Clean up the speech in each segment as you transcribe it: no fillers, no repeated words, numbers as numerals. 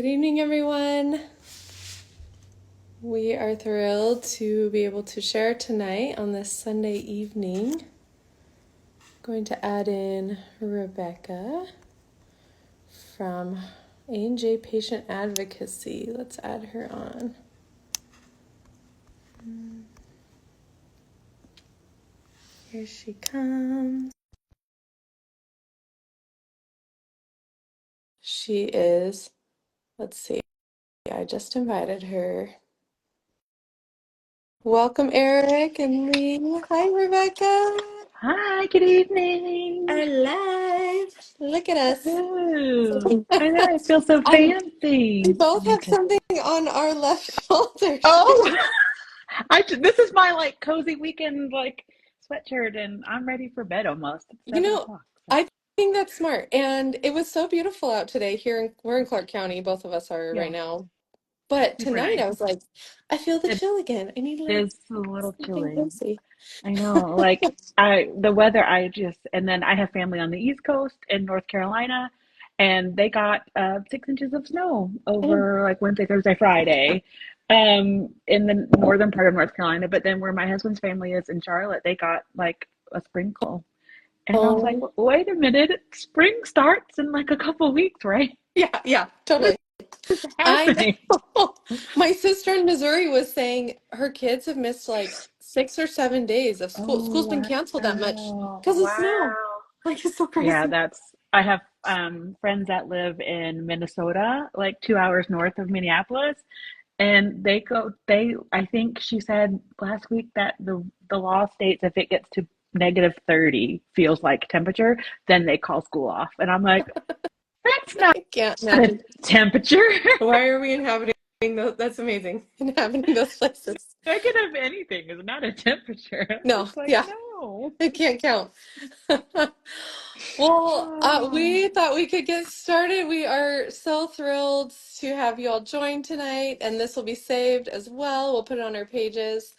Good evening, everyone. We are thrilled to be able to share tonight on this Sunday evening. Going to add in Rebeka from A&J Patient Advocacy. Let's add her on. Here she comes. She is, let's see, I just invited her. Welcome, Eric and Lee. Hi, Rebeka. Hi, good evening. Are live. Look at us. Ooh, I know, I feel so I'm We fancy. both have Okay. something on our left shoulders. Oh, this is my like cozy weekend like sweatshirt, and I'm ready for bed almost. It's You seven know, o'clock. So. I think that's smart. And it was so beautiful out today here we're in Clark County, both of us are right Yeah, now. But super tonight I nice. was like, I feel the It chill again. I need like is a little something chilly. cozy. I know, like the weather. And then I have family on the East Coast in North Carolina, and they got 6 inches of snow Oh, over like Wednesday, Thursday, Friday, in the northern part of North Carolina. But then where my husband's family is in Charlotte, they got like a sprinkle, and I was like, oh, wait a minute, spring starts in like a couple weeks, right? yeah, yeah, What totally. is I happening? know. My sister in Missouri was saying her kids have missed like 6 or 7 days of school. Oh School's been canceled that much wow, because of snow. wow. Like, it's so Yeah, crazy. I have friends that live in Minnesota, like 2 hours north of Minneapolis, and I think she said last week that the law states if it gets to negative 30 feels like temperature, then they call school off. And I'm like, that's not I can't a imagine. temperature. Why are we inhabiting those? That's amazing. Inhabiting those places. Negative anything is not a temperature. No, It's like, yeah, no. I can't count. Well, Oh, we thought we could get started. We are so thrilled to have you all join tonight, and this will be saved as well. We'll put it on our pages.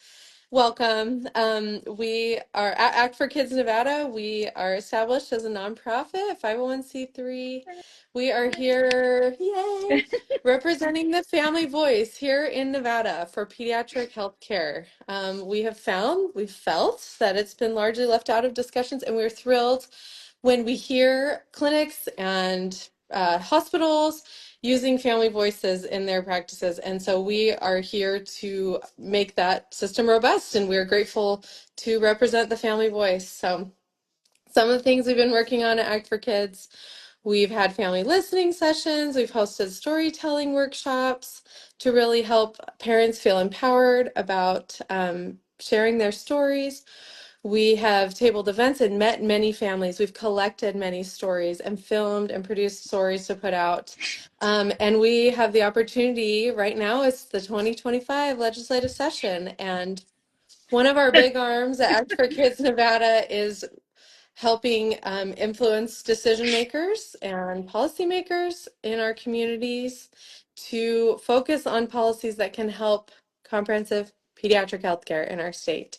Welcome. We are at Act for Kids Nevada. We are established as a nonprofit, 501c3. We are here, yay, representing the family voice here in Nevada for pediatric health care. We've felt that it's been largely left out of discussions, and we're thrilled when we hear clinics and hospitals using family voices in their practices. And so we are here to make that system robust, and we're grateful to represent the family voice. So some of the things we've been working on at Act for Kids, we've had family listening sessions, we've hosted storytelling workshops to really help parents feel empowered about sharing their stories. We have tabled events and met many families. We've collected many stories and filmed and produced stories to put out. And we have the opportunity right now, it's the 2025 legislative session. And one of our big arms at Act for Kids Nevada is helping influence decision makers and policymakers in our communities to focus on policies that can help comprehensive pediatric healthcare in our state.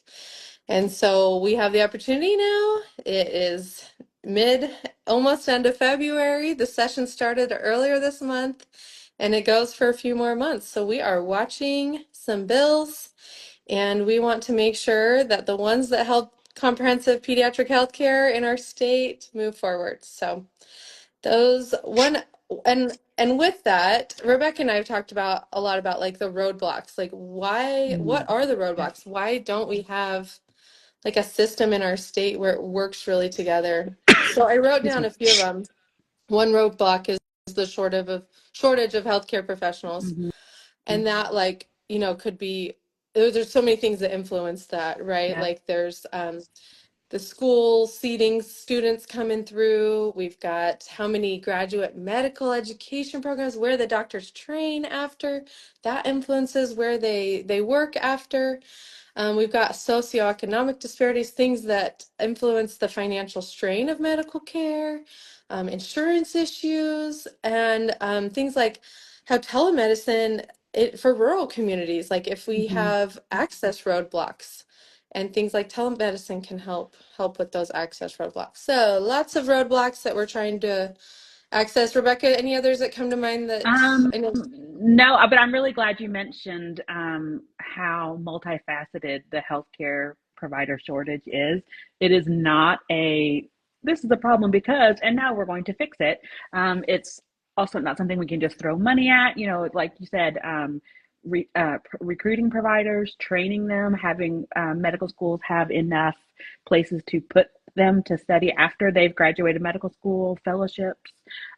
And so we have the opportunity now. It is almost end of February. The session started earlier this month and it goes for a few more months. So we are watching some bills and we want to make sure that the ones that help comprehensive pediatric health care in our state move forward. So those one and with that, Rebecca and I have talked about a lot about like the roadblocks. Like what mm, are the yeah. roadblocks? Why don't we have like a system in our state where it works really together? So I wrote Excuse down me. a few of them. One roadblock is the shortage of healthcare professionals. Hmm. And that like, could be there's so many things that influence that, right? Yeah. Like there's the school seating students coming through. We've got how many graduate medical education programs, where the doctors train after. That influences where they work after. We've got socioeconomic disparities, things that influence the financial strain of medical care, insurance issues, and things like how telemedicine for rural communities, like if we Hmm. have access roadblocks and things like telemedicine can help with those access roadblocks. So lots of roadblocks that we're trying to access. Rebecca, any others that come to mind that I know? No, but I'm really glad you mentioned how multifaceted the healthcare provider shortage is. It is not this is a problem because, and now we're going to fix it. It's also not something we can just throw money at. You know, like you said, recruiting providers, training them, having medical schools have enough places to put them to study after they've graduated medical school, fellowships.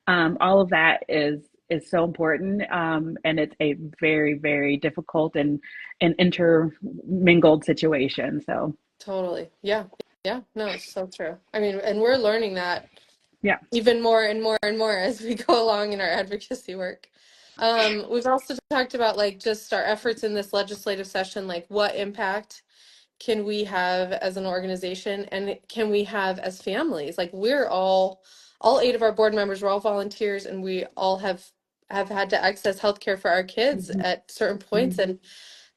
All of that is so important, and it's a very, very difficult and intermingled situation. So Totally. Yeah. Yeah. No, it's so true. I mean, and we're learning that yeah. even more and more and more as we go along in our advocacy work. We've also talked about like just our efforts in this legislative session, like what impact can we have as an organization and can we have as families? Like we're all 8 of our board members, we're all volunteers and we all have had to access healthcare for our kids Mm-hmm. at certain points.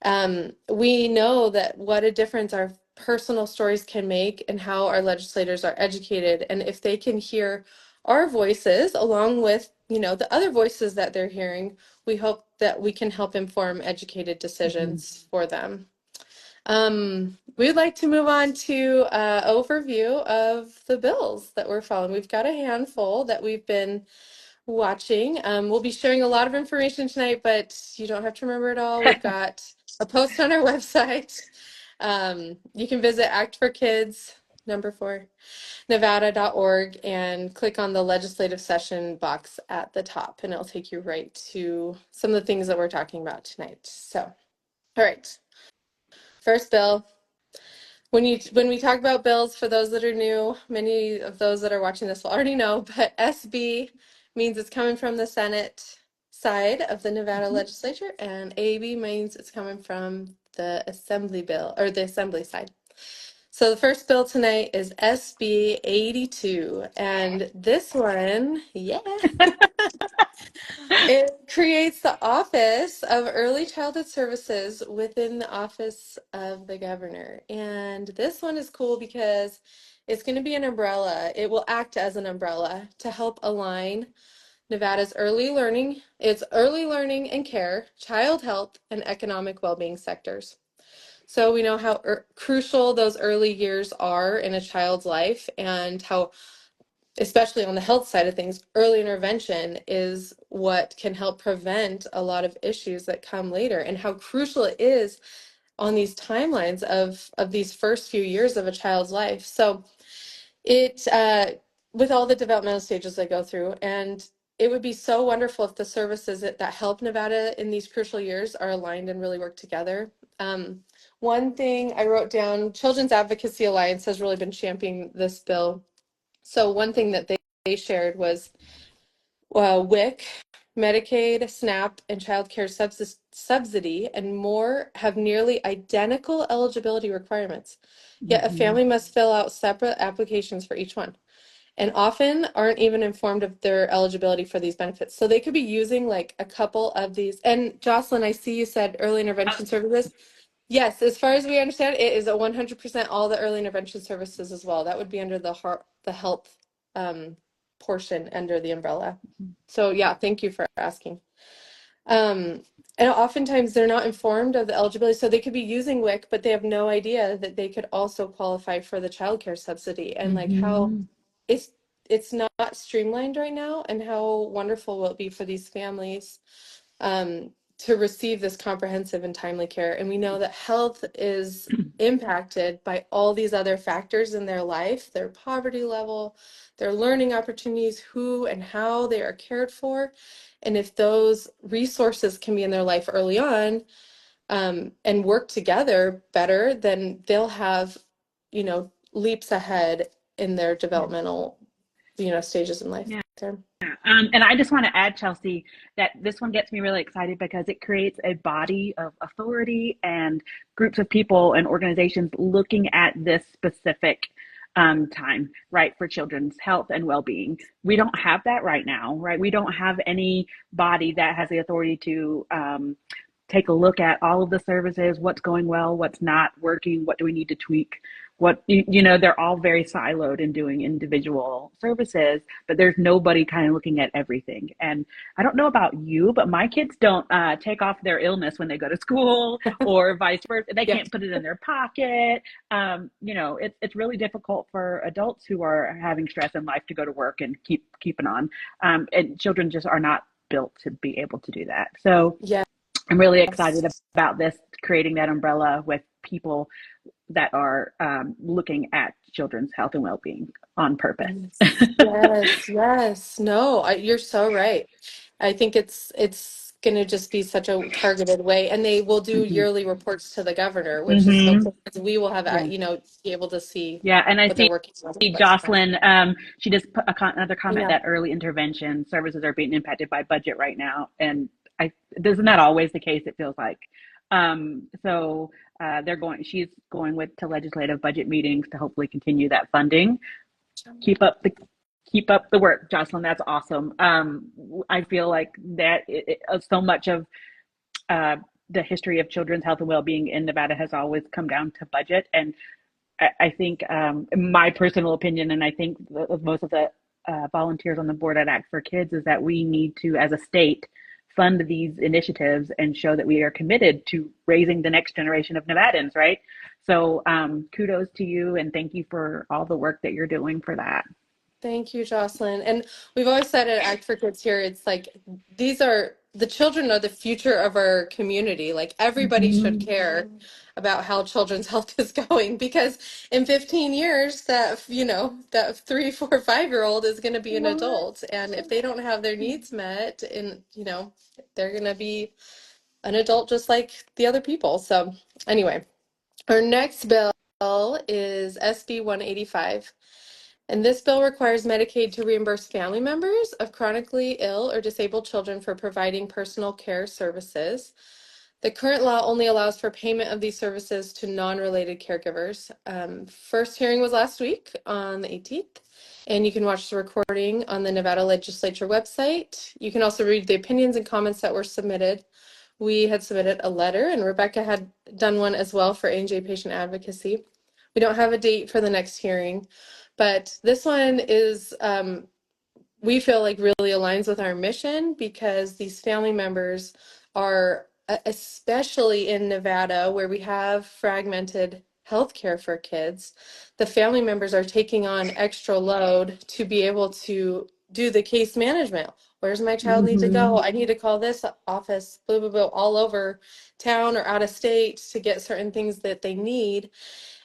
And we know that what a difference our personal stories can make and how our legislators are educated. And if they can hear our voices along with, you know, the other voices that they're hearing, we hope that we can help inform educated Mm-hmm. decisions for them. We'd like to move on to overview of the bills that we're following. We've got a handful that we've been watching. We'll be sharing a lot of information tonight, but you don't have to remember it all. We've got a post on our website. You can visit Act for Kids, number 4, nevada.org, and click on the legislative session box at the top, and it'll take you right to some of the things that we're talking about tonight. So, all right, first bill. When we talk about bills, for those that are new, many of those that are watching this will already know, but SB means it's coming from the Senate side of the Nevada Mm-hmm. legislature, and AB means it's coming from the Assembly bill or the Assembly side. So the first bill tonight is SB 82, and this one, yeah. It creates the Office of Early Childhood Services within the Office of the Governor. And this one is cool because it's going to be an umbrella. It will act as an umbrella to help align Nevada's early learning and care, child health, and economic well-being sectors. So we know how crucial those early years are in a child's life and how, especially on the health side of things, early intervention is what can help prevent a lot of issues that come later, and how crucial it is on these timelines of these first few years of a child's life. So it with all the developmental stages they go through, and it would be so wonderful if the services that help Nevada in these crucial years are aligned and really work together. One thing I wrote down, Children's Advocacy Alliance has really been championing this bill. So one thing that they shared was WIC, Medicaid, SNAP, and child care subsidy, and more have nearly identical eligibility requirements. Yet a Mm-hmm. family must fill out separate applications for each one, and often aren't even informed of their eligibility for these benefits. So they could be using like a couple of these. And Jocelyn, I see you said early intervention services. Yes, as far as we understand, it is a 100% all the early intervention services as well. That would be under the health portion under the umbrella. So yeah, thank you for asking. Um, and oftentimes they're not informed of the eligibility, so they could be using WIC, but they have no idea that they could also qualify for the child care subsidy, and like how Mm-hmm. it's it's not streamlined right now, and how wonderful will it be for these families to receive this comprehensive and timely care. And we know that health is impacted by all these other factors in their life, their poverty level, their learning opportunities, who and how they are cared for. And if those resources can be in their life early on, and work together better, then they'll have, leaps ahead in their Yeah. developmental, stages in life Yeah. there. And I just want to add, Chelsea, that this one gets me really excited because it creates a body of authority and groups of people and organizations looking at this specific time, right, for children's health and well-being. We don't have that right now, right? We don't have any body that has the authority to take a look at all of the services, what's going well, what's not working, what do we need to tweak. they're all very siloed and doing individual services, but there's nobody kind of looking at everything. And I don't know about you, but my kids don't take off their illness when they go to school or vice versa. They Yeah. can't put it in their pocket. It's really difficult for adults who are having stress in life to go to work and keeping on. And children just are not built to be able to do that. So Yes. I'm really excited about this, creating that umbrella with people that are looking at children's health and well-being on purpose. Yes, yes, yes. No, you're so right. I think it's going to just be such a targeted way, and they will do Mm-hmm. yearly reports to the governor, which is so Mm-hmm. cool because we will have, Yeah. be able to see Yeah. And I what they're see working on. Jocelyn, she just put another comment Yeah. that early intervention services are being impacted by budget right now. And isn't that always the case? It feels like. So she's going to legislative budget meetings to hopefully continue that funding. Keep up the keep up the work, Jocelyn. That's awesome. I feel like that so much of uh, the history of children's health and well-being in Nevada has always come down to budget. And I think, in my personal opinion, and I think of most of the volunteers on the board at Act for Kids, is that we need to, as a state, fund these initiatives and show that we are committed to raising the next generation of Nevadans, right? So kudos to you, and thank you for all the work that you're doing for that. Thank you, Jocelyn. And we've always said at Act for Kids here, it's like the children are the future of our community. Like everybody should Mm-hmm. care about how children's health is going because in 15 years that 3, 4, 5-year-old is going to be an adult. And if they don't have their needs met they're going to be an adult just like the other people. So anyway, our next bill is SB 185. And this bill requires Medicaid to reimburse family members of chronically ill or disabled children for providing personal care services. The current law only allows for payment of these services to non-related caregivers. First hearing was last week on the 18th, and you can watch the recording on the Nevada Legislature website. You can also read the opinions and comments that were submitted. We had submitted a letter, and Rebeka had done one as well for A&J Patient Advocacy. We don't have a date for the next hearing, but this one is we feel like really aligns with our mission because these family members are, especially in Nevada, where we have fragmented healthcare for kids, the family members are taking on extra load to be able to do the case management. Where's my child need to Mm-hmm. go? I need to call this office, blah, blah, blah, all over town or out of state to get certain things that they need.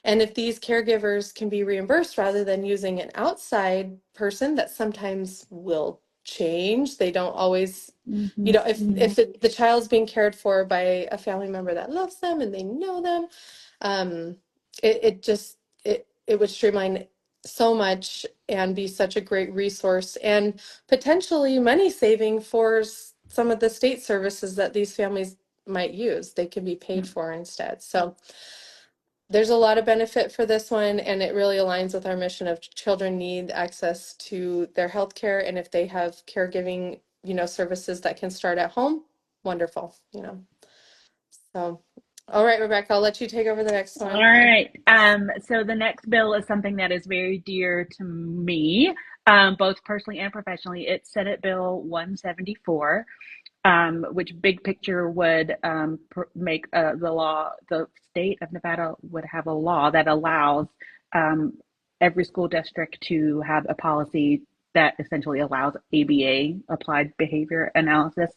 And if these caregivers can be reimbursed rather than using an outside person that sometimes will change, they don't always, Mm-hmm. the child's being cared for by a family member that loves them and they know them, um, it would streamline so much and be such a great resource and potentially money saving for some of the state services that these families might use. They can be paid for instead. So there's a lot of benefit for this one, and it really aligns with our mission of children need access to their health care. And if they have caregiving, services that can start at home, wonderful. So, all right, Rebeka, I'll let you take over the next All one. right. So the next bill is something that is very dear to me, both personally and professionally. It's Senate Bill 174, which big picture would make the state of Nevada would have a law that allows um, every school district to have a policy that essentially allows ABA, applied behavior analysis,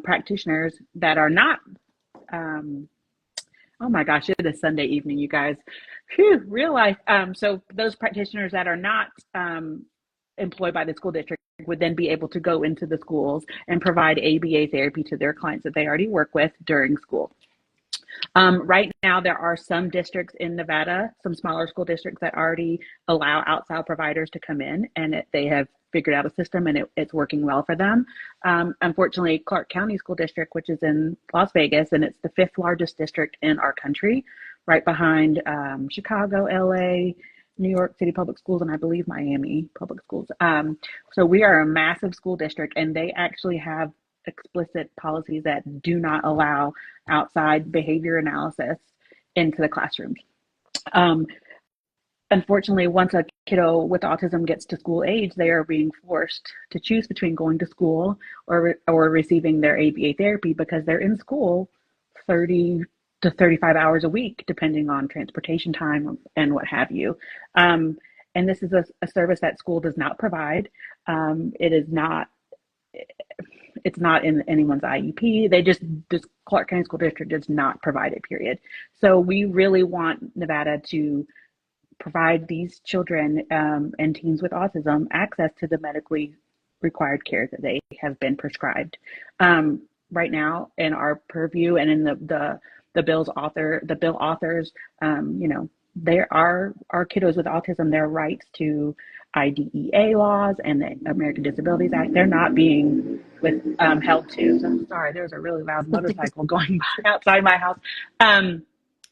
practitioners that are not um, oh my gosh, it is Sunday evening, you guys. Phew, real life. So those practitioners that are not employed by the school district would then be able to go into the schools and provide ABA therapy to their clients that they already work with during school. Right now, there are some districts in Nevada, some smaller school districts that already allow outside providers to come in, and they have figured out a system and it's working well for them. Unfortunately, Clark County School District, which is in Las Vegas, and it's the fifth largest district in our country, right behind Chicago, LA, New York City Public Schools, and I believe Miami Public Schools. So we are a massive school district, and they actually have explicit policies that do not allow outside behavior analysis into the classrooms. Um, unfortunately, once a kiddo with autism gets to school age, they are being forced to choose between going to school or receiving their ABA therapy because they're in school 30 to 35 hours a week, depending on transportation time and what have you. Um, and this is a service that school does not provide. It is not it's not in anyone's IEP. This Clark County School District does not provide it, period. So we really want Nevada to provide these children and teens with autism access to the medically required care that they have been prescribed. Right now, in our purview and in the bill authors, there are our kiddos with autism, their rights to IDEA laws and the American Disabilities Act, they're not being held to. So I'm sorry, there's a really loud motorcycle going by outside my house. Um,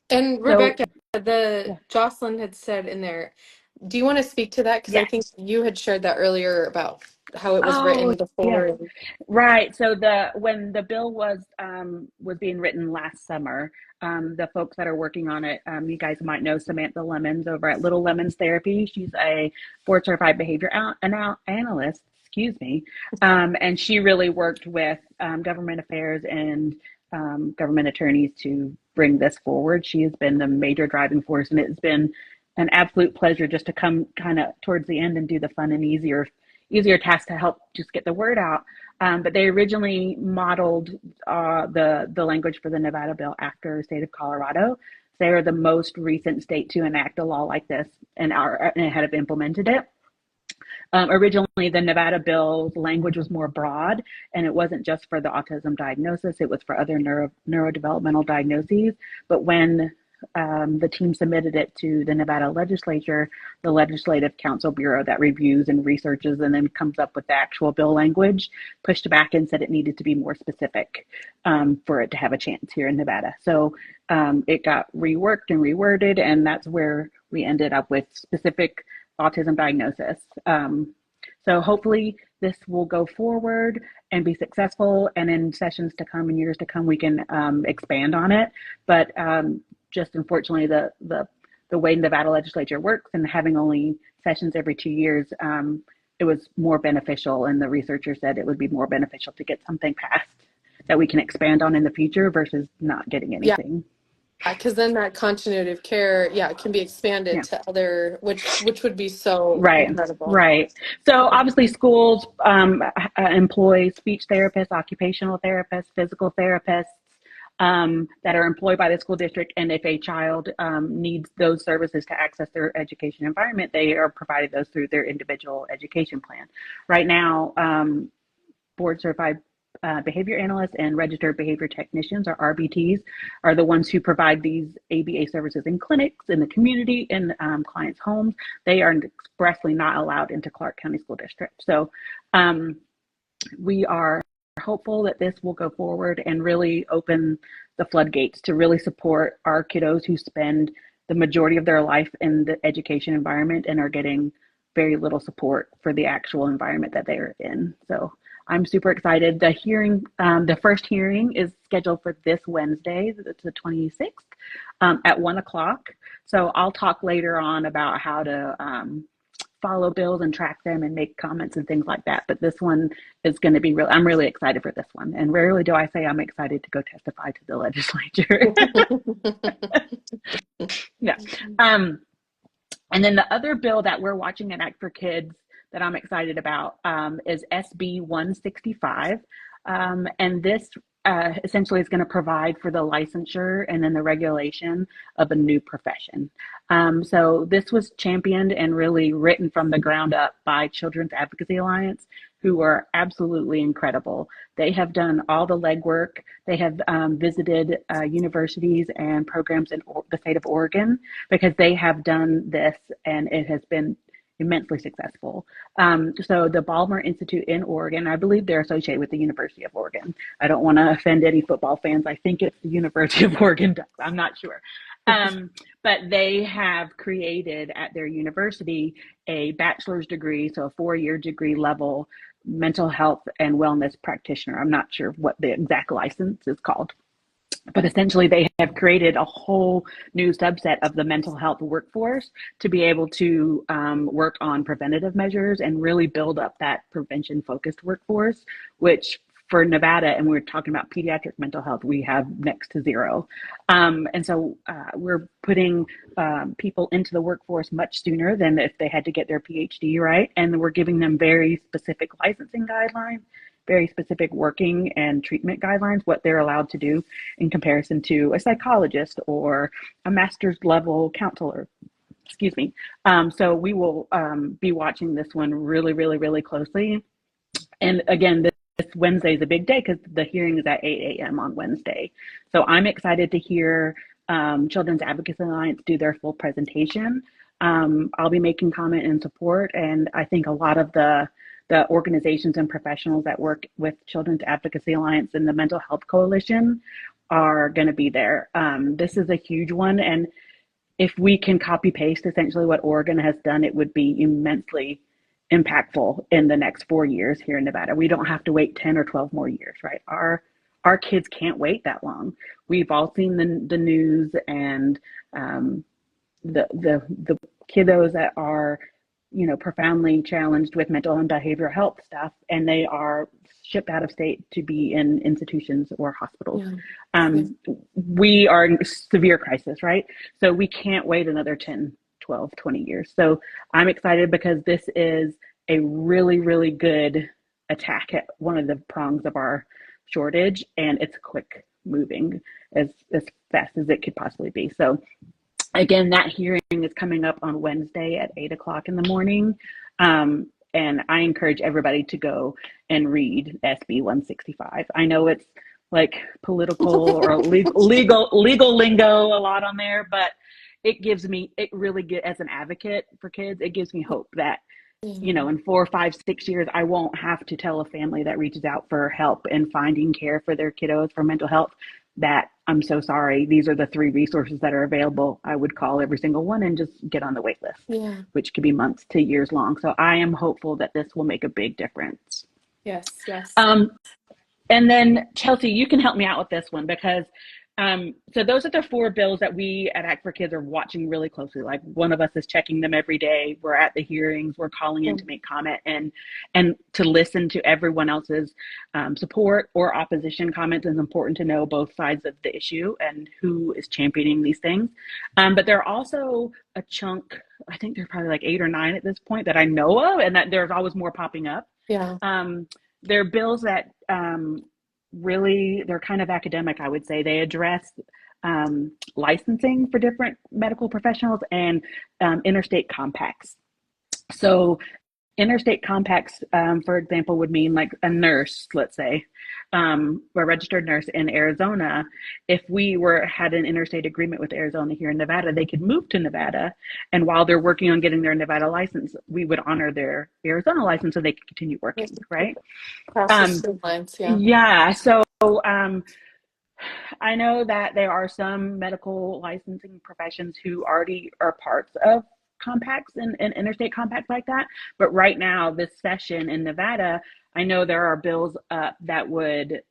And so Rebecca, the yeah. Jocelyn had said in there, do you want to speak to that? Because I think Yes. you had shared that earlier about how it was Oh, written before. yes. Right. So when the bill was being written last summer, the folks that are working on it, you guys might know Samantha Lemons over at Little Lemons Therapy. She's a board certified behavior analyst, excuse me, and she really worked with government affairs and government attorneys to bring this forward. She has been the major driving force, and it's been an absolute pleasure just to come kind of towards the end and do the fun and easier task to help just get the word out. But they originally modeled the language for the Nevada bill after the state of Colorado. They are the most recent state to enact a law like this and have implemented it. Originally, the Nevada bill's language was more broad, and it wasn't just for the autism diagnosis, it was for other neurodevelopmental diagnoses. But when the team submitted it to the Nevada legislature, the Legislative Council Bureau that reviews and researches and then comes up with the actual bill language, pushed back and said it needed to be more specific for it to have a chance here in Nevada. So it got reworked and reworded, and that's where we ended up with specific autism diagnosis. So hopefully this will go forward and be successful, and in sessions to come and years to come, we can expand on it. But just unfortunately, the way Nevada legislature works and having only sessions every 2 years, it was more beneficial, and the researcher said it would be more beneficial to get something passed that we can expand on in the future versus not getting Yeah, anything. because then that continuity of care, yeah, it can be expanded Yeah. to other, which would be so Right, incredible. right. So obviously schools employ speech therapists, occupational therapists, physical therapists that are employed by the school district. And if a child needs those services to access their education environment, they are provided those through their individual education plan. Right now, board certified behavior analysts and registered behavior technicians, or RBTs, are the ones who provide these ABA services in clinics, in the community, in clients' homes. They are expressly not allowed into Clark County School District. So we are hopeful that this will go forward and really open the floodgates to really support our kiddos who spend the majority of their life in the education environment and are getting very little support for the actual environment that they're in. So I'm super excited. The first hearing is scheduled for this Wednesday, it's the 26th, at 1:00. So I'll talk later on about how to follow bills and track them and make comments and things like that. But this one is going to be real. I'm really excited for this one. And rarely do I say I'm excited to go testify to the legislature. Yeah. And then the other bill that we're watching at Act for Kids that I'm excited about is SB 165. And this essentially is going to provide for the licensure and then the regulation of a new profession. So this was championed and really written from the ground up by Children's Advocacy Alliance, who are absolutely incredible. They have done all the legwork. They have visited universities and programs in the state of Oregon because they have done this, and it has been immensely successful. So the Balmer Institute in Oregon, I believe they're associated with the University of Oregon. I don't want to offend any football fans. I think it's the University of Oregon Ducks. I'm not sure. But they have created at their university a bachelor's degree, so a 4-year degree level mental health and wellness practitioner. I'm not sure what the exact license is called. But essentially, they have created a whole new subset of the mental health workforce to be able to work on preventative measures and really build up that prevention focused workforce, which for Nevada, and we're talking about pediatric mental health, we have next to zero. And so we're putting people into the workforce much sooner than if they had to get their PhD, right? And we're giving them very specific licensing guidelines, very specific working and treatment guidelines, what they're allowed to do in comparison to a psychologist or a master's level counselor. Excuse me. So we will be watching this one really, really, really closely. And again, this Wednesday is a big day because the hearing is at 8 a.m. on Wednesday. So I'm excited to hear Children's Advocacy Alliance do their full presentation. I'll be making comment and support, and I think a lot of the organizations and professionals that work with Children's Advocacy Alliance and the Mental Health Coalition are going to be there. This is a huge one, and if we can copy paste essentially what Oregon has done, it would be immensely impactful in the next 4 years here in Nevada. We don't have to wait 10 or 12 more years, right? Our kids can't wait that long. We've all seen the news and the kiddos that are, you know, profoundly challenged with mental and behavioral health stuff, and they are shipped out of state to be in institutions or hospitals. Yeah. We are in severe crisis, right? So we can't wait another 10, 12, 20 years. So I'm excited because this is a really, really good attack at one of the prongs of our shortage, and it's quick moving as fast as it could possibly be. So again, that hearing is coming up on Wednesday at 8 o'clock in the morning. And I encourage everybody to go and read SB 165. I know it's like political or legal lingo a lot on there, but it really as an advocate for kids, it gives me hope that, you know, in 4, 5, 6 years, I won't have to tell a family that reaches out for help and finding care for their kiddos for mental health that I'm so sorry, these are the 3 resources that are available. I would call every single one and just get on the wait list, which could be months to years long. So I am hopeful that this will make a big difference. Yes. And then Chelsea, you can help me out with this one because so those are the 4 bills that we at Act for Kids are watching really closely. Like one of us is checking them every day. We're at the hearings. We're calling in to make comment and to listen to everyone else's support or opposition comments. It's important to know both sides of the issue and who is championing these things. But there are also a chunk, I think there's probably like 8 or 9 at this point that I know of, and that there's always more popping up. Yeah. They're bills that really, they're kind of academic, I would say. They address licensing for different medical professionals and interstate compacts. So interstate compacts, for example, would mean like a nurse, let's say, a registered nurse in Arizona. If we had an interstate agreement with Arizona here in Nevada, they could move to Nevada. And while they're working on getting their Nevada license, we would honor their Arizona license so they could continue working, right? Across the state lines, yeah. So I know that there are some medical licensing professions who already are parts of compacts and interstate compacts like that. But right now, this session in Nevada, I know there are bills that would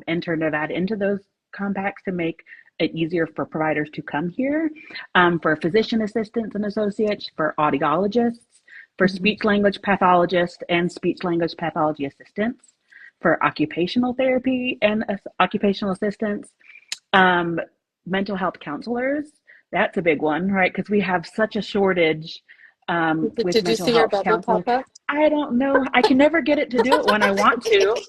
enter Nevada into those compacts to make it easier for providers to come here, for physician assistants and associates, for audiologists, for speech language pathologists and speech language pathology assistants, for occupational therapy and occupational assistants, mental health counselors. That's a big one, right? Because we have such a shortage with Did you see your bubble pop up? I don't know. I can never get it to do it when I want to.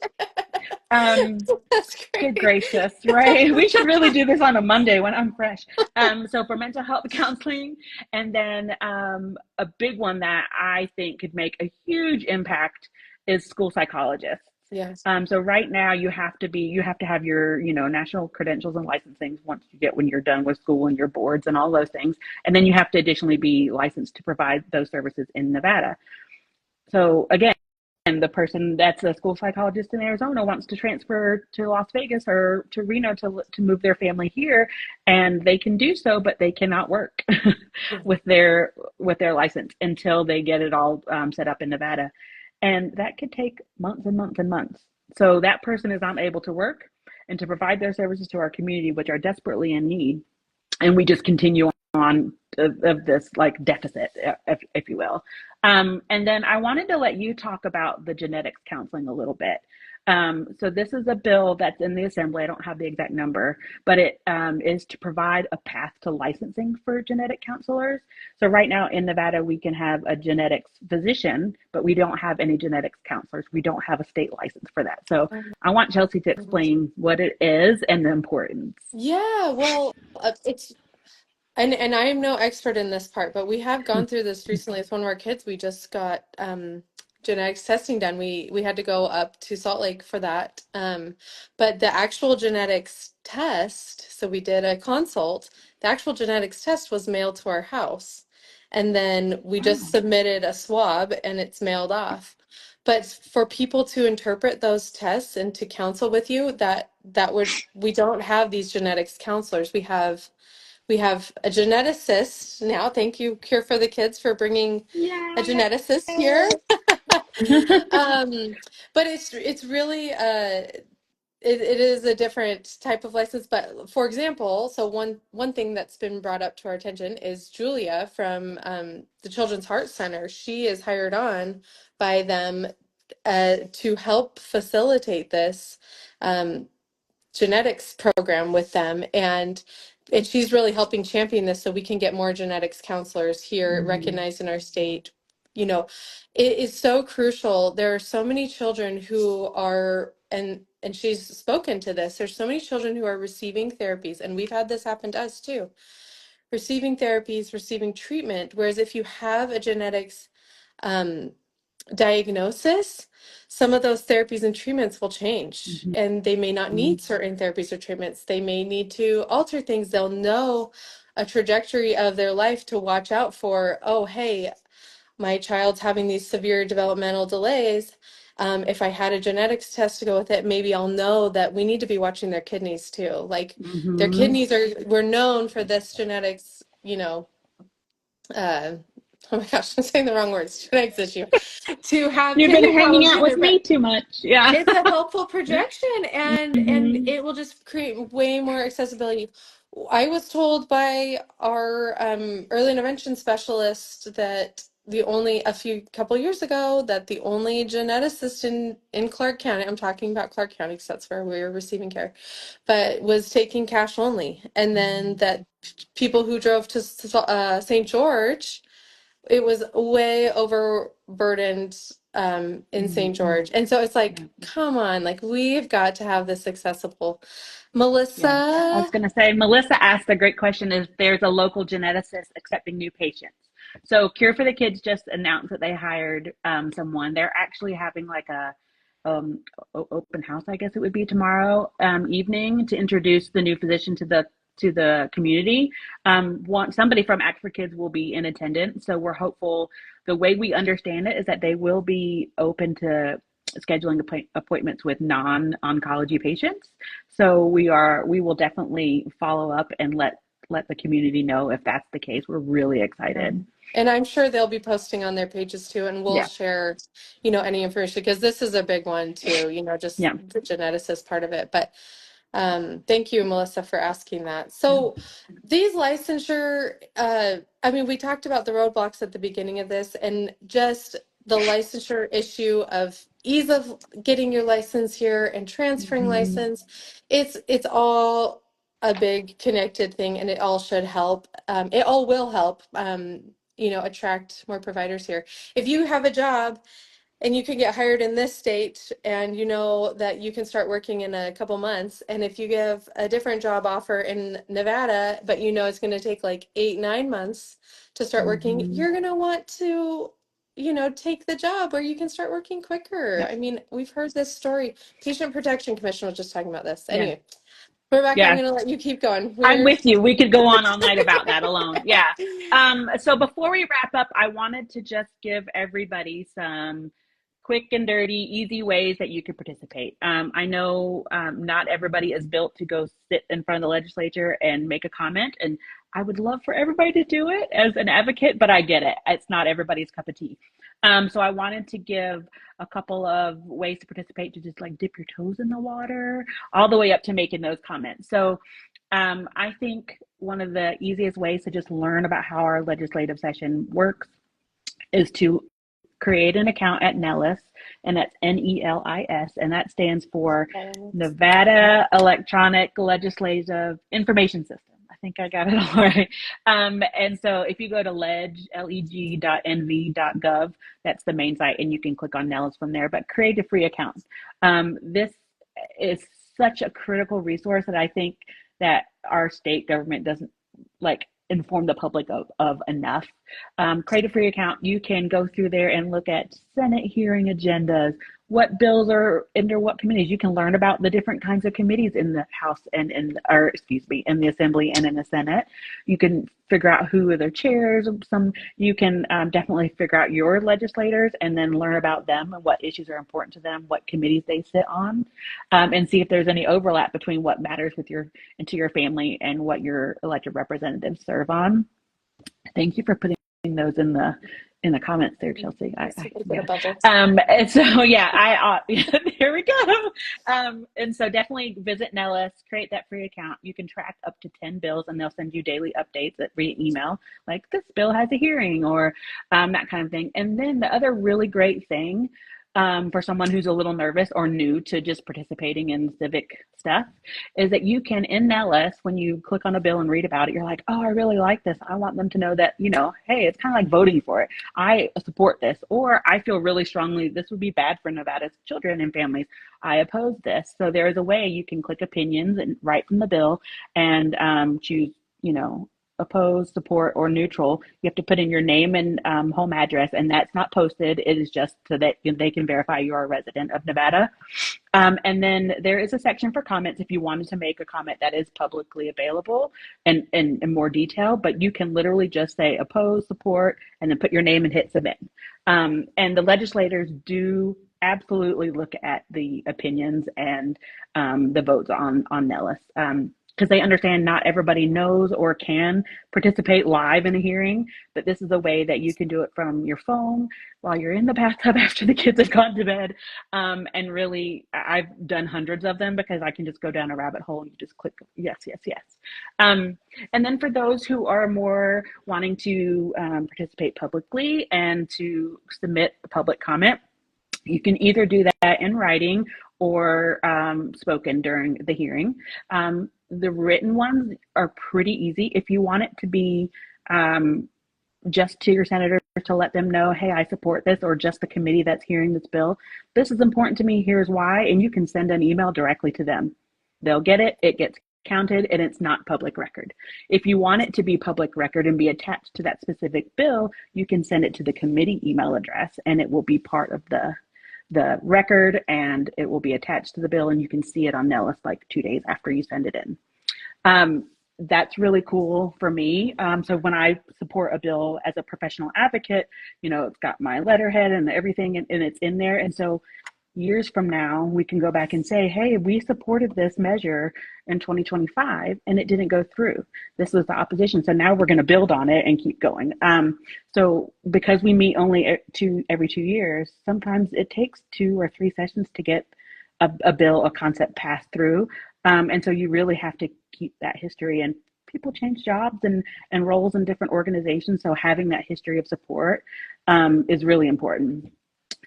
That's great. Good gracious, right? We should really do this on a Monday when I'm fresh. So for mental health counseling, and then a big one that I think could make a huge impact is school psychologists. Yes. So right now you have to have your, national credentials and licensing when you're done with school and your boards and all those things. And then you have to additionally be licensed to provide those services in Nevada. So again, the person that's a school psychologist in Arizona wants to transfer to Las Vegas or to Reno to move their family here, and they can do so, but they cannot work with their license until they get it all set up in Nevada. And that could take months and months and months. So that person is not able to work. and to provide those services to our community, which are desperately in need. And we just continue on of this like deficit, if you will. And then I wanted to let you talk about the genetics counseling a little bit. So this is a bill that's in the assembly. I don't have the exact number, but it is to provide a path to licensing for genetic counselors. So right now in Nevada, we can have a genetics physician, but we don't have any genetics counselors. We don't have a state license for that. So I want Chelsea to explain what it is and the importance. Yeah, well, it's and I am no expert in this part, but we have gone through this recently with one of our kids. We just got genetics testing done. We had to go up to Salt Lake for that. But the actual genetics test, so we did a consult. The actual genetics test was mailed to our house. And then we just Wow. submitted a swab and it's mailed off. But for people to interpret those tests and to counsel with you, that would we don't have these genetics counselors. We have a geneticist now. Thank you, Cure for the Kids, for bringing a Yay. geneticist here. Um, but it's really it is a different type of license. But for example, so one thing that's been brought up to our attention is Julia from the Children's Heart Center. She is hired on by them to help facilitate this. Genetics program with them, and she's really helping champion this so we can get more genetics counselors here Mhm. recognized in our state. You know, it is so crucial. There are so many children who are, and she's spoken to this, there's so many children who are receiving therapies, and we've had this happen to us too, receiving therapies, receiving treatment, whereas if you have a genetics um, diagnosis, some of those therapies and treatments will change, Mhm. and they may not need certain therapies or treatments. They may need to alter things. They'll know a trajectory of their life to watch out for. Oh, hey, my child's having these severe developmental delays. If I had a genetics test to go with it, maybe I'll know that we need to be watching their kidneys too. Like their Mhm. kidneys we're known for this genetics, uh, oh my gosh, I'm saying the wrong words, genetics issue, to have You've been kidney hanging problems out in with there, me but too much. Yeah. it's a helpful projection, and Mhm. it will just create way more accessibility. I was told by our early intervention specialist that the only a few couple years ago that the only geneticist in Clark County, I'm talking about Clark County because that's where we were receiving care, but was taking cash only, and then that people who drove to St. George, it was way overburdened in St. Mhm. George. And so it's like, Yeah. come on, like we've got to have this accessible. Yeah. I Melissa, was going to say, Melissa asked a great question if there's a local geneticist accepting new patients. So Cure for the Kids just announced that they hired someone. They're actually having like a um, open house, I guess it would be tomorrow evening to introduce the new physician to the community. Somebody from Act for Kids will be in attendance, so we're hopeful. The way we understand it is that they will be open to scheduling appointments with non-oncology patients. So we will definitely follow up and let the community know if that's the case. We're really yeah. excited. And I'm sure they'll be posting on their pages too, and we'll Yeah. share, any information because this is a big one too, just Yeah. the geneticist part of it. But thank you, Melissa, for asking that. Yeah. So these licensure, I mean, we talked about the roadblocks at the beginning of this and just the licensure issue of ease of getting your license here and transferring Mhm. license. It's all a big connected thing, and it all should help. It all will help, attract more providers here. If you have a job and you can get hired in this state and you know that you can start working in a couple months, and if you give a different job offer in Nevada but it's going to take like 8-9 months to start working, Mhm. you're going to want to take the job where you can start working quicker. Yep. I mean, we've heard this story. Patient Protection Commission was just talking about this. Yeah. Anyway, Rebecca, I'm Yeah. going to let you keep going. I'm We're with you. We could go on all night about that alone. Yeah. So before we wrap up, I wanted to just give everybody some quick and dirty, easy ways that you can participate. I know not everybody is built to go sit in front of the legislature and make a comment, and I would love for everybody to do it as an advocate, but I get it. It's not everybody's cup of tea. So I wanted to give a couple of ways to participate, to just like dip your toes in the water, all the way up to making those comments. So I think one of the easiest ways to just learn about how our legislative session works is to create an account at Nellis, and that's NELIS, and that stands for Nevada Electronic Legislative Information System. I think I got it all right. And so if you go to leg.nv.gov, that's the main site, and you can click on Nellis from there, but create a free account. This is such a critical resource that I think that our state government doesn't like inform the public of enough. Create a free account. You can go through there and look at Senate hearing agendas, what bills are under what committees. You can learn about the different kinds of committees in the House and in the Assembly and in the Senate. You can figure out who are their chairs. You can definitely figure out your legislators and then learn about them and what issues are important to them, what committees they sit on, and see if there's any overlap between what matters to your family and what your elected representatives serve on. Thank you for putting those in the comments there, Chelsea. And so yeah, here we go. And so definitely visit Nellis, create that free account. You can track up to 10 bills, and they'll send you daily updates via email, like this bill has a hearing, or that kind of thing. And then the other really great thing, for someone who's a little nervous or new to just participating in civic stuff, is that you can, in Nellis, when you click on a bill and read about it, you're like, oh, I really like this. I want them to know that, hey, it's kind of like voting for it. I support this, or I feel really strongly this would be bad for Nevada's children and families. I oppose this. So there is a way you can click opinions and write from the bill and choose, oppose, support, or neutral. You have to put in your name and home address, and that's not posted. It is just so that they can verify you are a resident of Nevada. And then there is a section for comments if you wanted to make a comment that is publicly available and in more detail, but you can literally just say oppose, support, and then put your name and hit submit. And the legislators do absolutely look at the opinions and the votes on Nellis. Because they understand not everybody knows or can participate live in a hearing, but this is a way that you can do it from your phone while you're in the bathtub after the kids have gone to bed. And really, I've done hundreds of them because I can just go down a rabbit hole and you just click yes, yes, yes. And then for those who are more wanting to participate publicly and to submit a public comment, you can either do that in writing or spoken during the hearing. The written ones are pretty easy. If you want it to be just to your senator to let them know, hey, I support this, or just the committee that's hearing this bill, this is important to me, here's why, and you can send an email directly to them. They'll get it, it gets counted, and it's not public record. If you want it to be public record and be attached to that specific bill, you can send it to the committee email address, and it will be part of the record, and it will be attached to the bill, and you can see it on Nellis like 2 days after you send it in. That's really cool for me. So when I support a bill as a professional advocate, it's got my letterhead and everything, and it's in there. And so years from now, we can go back and say, hey, we supported this measure in 2025 and it didn't go through. This was the opposition. So now we're going to build on it and keep going. So because we meet only every 2 years, sometimes it takes 2 or 3 sessions to get a bill, a concept passed through. And so you really have to keep that history, and people change jobs and roles in different organizations. So having that history of support is really important.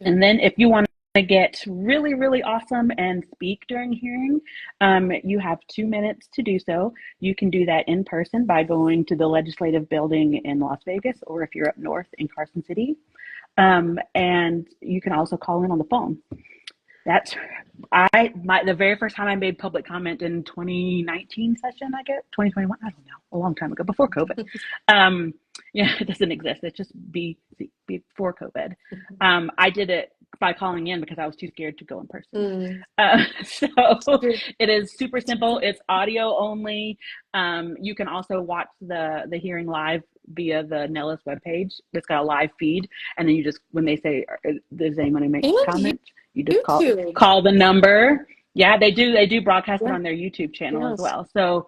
And then if you want to get really, really awesome and speak during hearing, you have 2 minutes to do so. You can do that in person by going to the legislative building in Las Vegas, or if you're up north in Carson City. And you can also call in on the phone. The very first time I made public comment in 2019 session, 2021, I don't know, a long time ago, before COVID. It doesn't exist. It's just before COVID. I did it by calling in because I was too scared to go in person. So it is super simple. It's audio only. You can also watch the hearing live via the Nellis webpage. It's got a live feed, and then you just, when they say, does anyone make a comment? You just call the number. Yeah, they do broadcast it on their YouTube channel as well. So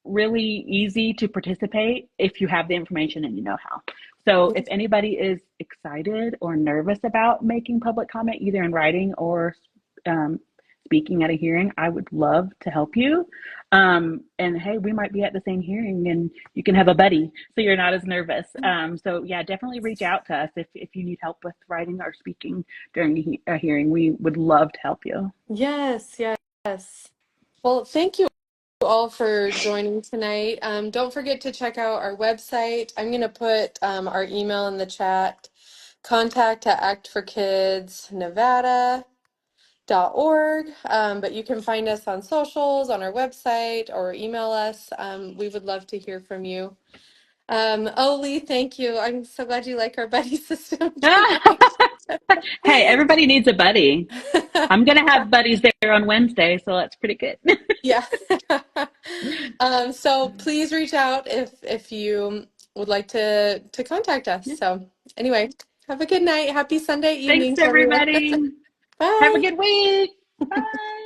really easy to participate if you have the information and you know how. So if anybody is excited or nervous about making public comment, either in writing or um, speaking at a hearing, I would love to help you. And hey, we might be at the same hearing and you can have a buddy so you're not as nervous. So yeah, definitely reach out to us if you need help with writing or speaking during a hearing. We would love to help you. Yes, yes. Well, thank you all for joining tonight. Don't forget to check out our website. I'm going to put our email in the chat, contact at actforkidsnevada.org. But you can find us on socials, on our website, or email us. We would love to hear from you. Oh, Lee, thank you. I'm so glad you like our buddy system tonight. Hey, everybody needs a buddy. I'm gonna have buddies there on Wednesday, so that's pretty good. Yeah. So please reach out if you would like to contact us. So anyway, have a good night. Happy Sunday Thanks, evening to everyone. everybody. Have a Bye. good week. Bye.